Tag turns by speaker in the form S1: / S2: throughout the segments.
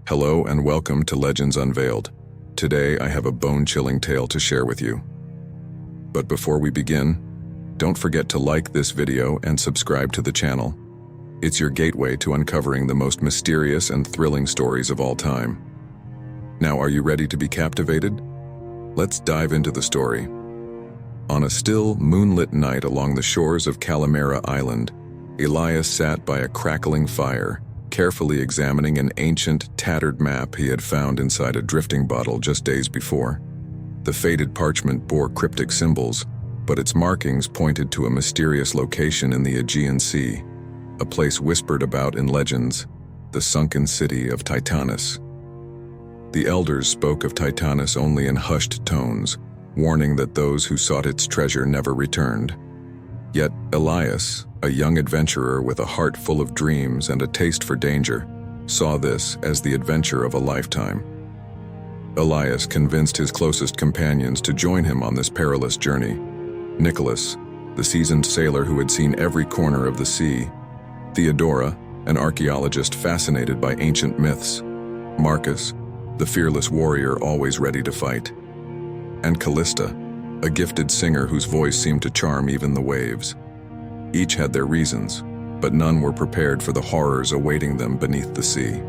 S1: Hello and welcome to Legends Unveiled. Today I have a bone-chilling tale to share with you. But before we begin, don't forget to like this video and subscribe to the channel. It's your gateway to uncovering the most mysterious and thrilling stories of all time. Now, are you ready to be captivated? Let's dive into the story. On a still, moonlit night along the shores of Calimera Island, Elias sat by a crackling fire, carefully examining an ancient, tattered map he had found inside a drifting bottle just days before. The faded parchment bore cryptic symbols, but its markings pointed to a mysterious location in the Aegean Sea, a place whispered about in legends, the sunken city of Titanis. The elders spoke of Titanis only in hushed tones, warning that those who sought its treasure never returned. Yet Elias, a young adventurer with a heart full of dreams and a taste for danger, saw this as the adventure of a lifetime. Elias convinced his closest companions to join him on this perilous journey. Nicholas, the seasoned sailor who had seen every corner of the sea; Theodora, an archaeologist fascinated by ancient myths; Marcus, the fearless warrior always ready to fight; and Callista, a gifted singer whose voice seemed to charm even the waves. Each had their reasons, but none were prepared for the horrors awaiting them beneath the sea.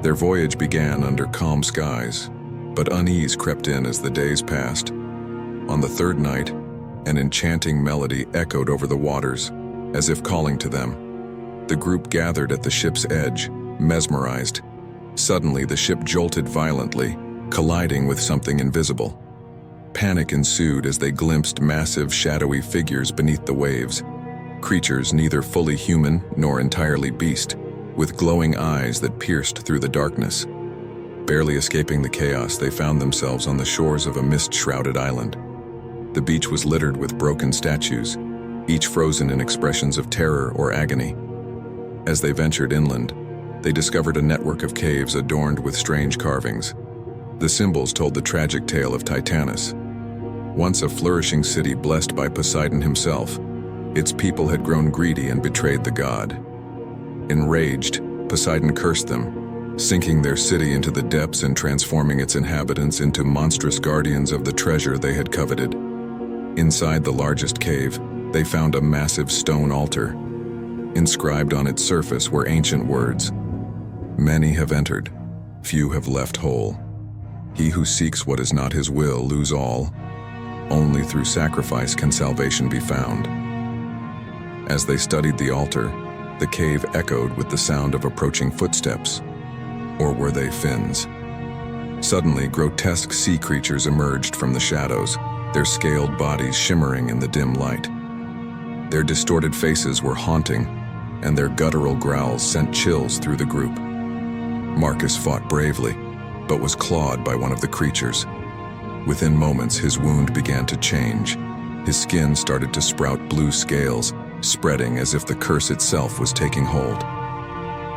S1: Their voyage began under calm skies, but unease crept in as the days passed. On the third night, an enchanting melody echoed over the waters, as if calling to them. The group gathered at the ship's edge, mesmerized. Suddenly, the ship jolted violently, colliding with something invisible. Panic ensued as they glimpsed massive, shadowy figures beneath the waves, creatures neither fully human nor entirely beast, with glowing eyes that pierced through the darkness. Barely escaping the chaos, they found themselves on the shores of a mist-shrouded island. The beach was littered with broken statues, each frozen in expressions of terror or agony. As they ventured inland, they discovered a network of caves adorned with strange carvings. The symbols told the tragic tale of Titanis. Once a flourishing city blessed by Poseidon himself, its people had grown greedy and betrayed the god. Enraged, Poseidon cursed them, sinking their city into the depths and transforming its inhabitants into monstrous guardians of the treasure they had coveted. Inside the largest cave, they found a massive stone altar. Inscribed on its surface were ancient words: "Many have entered, few have left whole. He who seeks what is not his will lose all. Only through sacrifice can salvation be found." As they studied the altar, the cave echoed with the sound of approaching footsteps. Or were they fins? Suddenly, grotesque sea creatures emerged from the shadows, their scaled bodies shimmering in the dim light. Their distorted faces were haunting, and their guttural growls sent chills through the group. Marcus fought bravely, but was clawed by one of the creatures. Within moments, his wound began to change. His skin started to sprout blue scales, spreading as if the curse itself was taking hold.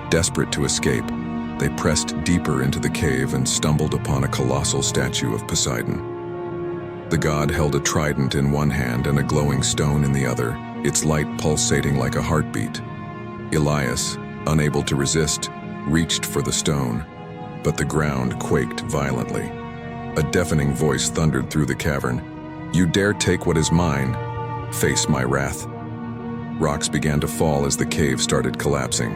S1: Desperate to escape, they pressed deeper into the cave and stumbled upon a colossal statue of Poseidon. The god held a trident in one hand and a glowing stone in the other, its light pulsating like a heartbeat. Elias, unable to resist, reached for the stone, but the ground quaked violently. A deafening voice thundered through the cavern. "You dare take what is mine? Face my wrath." Rocks began to fall as the cave started collapsing.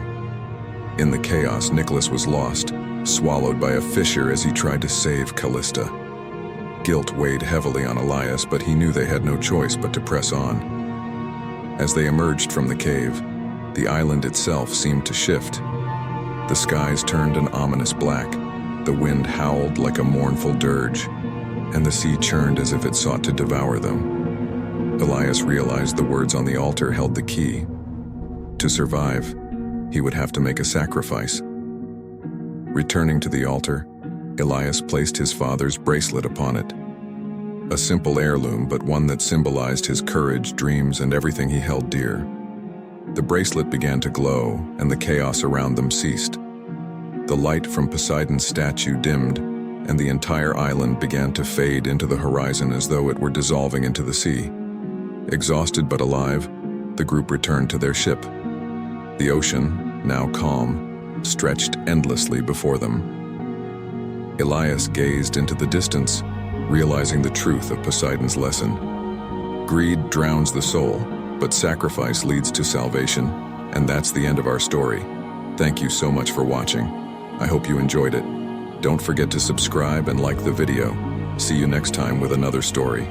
S1: In the chaos, Nicholas was lost, swallowed by a fissure as he tried to save Callista. Guilt weighed heavily on Elias, but he knew they had no choice but to press on. As they emerged from the cave, the island itself seemed to shift. The skies turned an ominous black, the wind howled like a mournful dirge, and the sea churned as if it sought to devour them. Elias realized the words on the altar held the key. To survive, he would have to make a sacrifice. Returning to the altar, Elias placed his father's bracelet upon it. A simple heirloom, but one that symbolized his courage, dreams, and everything he held dear. The bracelet began to glow, and the chaos around them ceased. The light from Poseidon's statue dimmed, and the entire island began to fade into the horizon as though it were dissolving into the sea. Exhausted but alive, the group returned to their ship. The ocean, now calm, stretched endlessly before them. Elias gazed into the distance, realizing the truth of Poseidon's lesson. Greed drowns the soul, but sacrifice leads to salvation, and that's the end of our story. Thank you so much for watching. I hope you enjoyed it. Don't forget to subscribe and like the video. See you next time with another story.